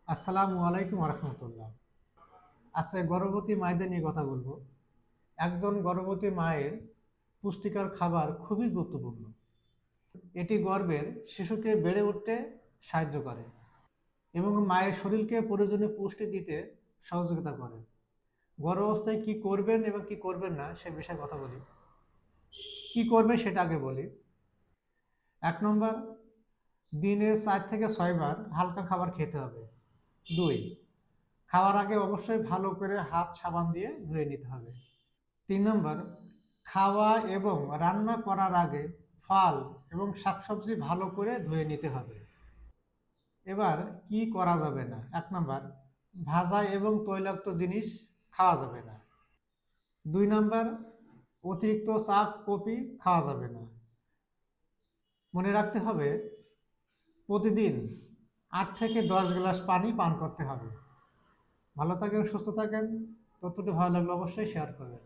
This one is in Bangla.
আসসালামু আলাইকুম রহমতুল্লাহ। আজকে গর্ভবতী মায়েদের নিয়ে কথা বলবো। একজন গর্ভবতী মায়ের পুষ্টিকর খাবার খুবই গুরুত্বপূর্ণ। এটি গর্ভের শিশুকে বেড়ে উঠতে সাহায্য করে এবং মায়ের শরীরকে প্রয়োজনীয় পুষ্টি দিতে সহযোগিতা করে। গর্ভাবস্থায় কি করবেন এবং কি করবেন না সে বিষয়ে কথা বলি। কি করবেন সেটা আগে বলি। 1 নম্বর, দিনে 4 থেকে 6 বার হালকা খাবার খেতে হবে। 2, খাওয়ার আগে অবশ্যই ভালো করে হাত সাবান দিয়ে ধুয়ে নিতে হবে। 3 নম্বর, খাওয়া এবং রান্না করার আগে ফল এবং শাকসবজি ভালো করে ধুয়ে নিতে হবে। এবার কি করা যাবে না? 1 নম্বর, ভাজা এবং তৈলাক্ত জিনিস খাওয়া যাবে না। 2 নম্বর, অতিরিক্ত চা কফি খাওয়া যাবে না। মনে রাখতে হবে প্রতিদিন 8 থেকে 10 গ্লাস পানি পান করতে হবে। ভালো থাকেন, সুস্থ থাকেন। তথ্যটি ভালো লাগলে অবশ্যই শেয়ার করবেন।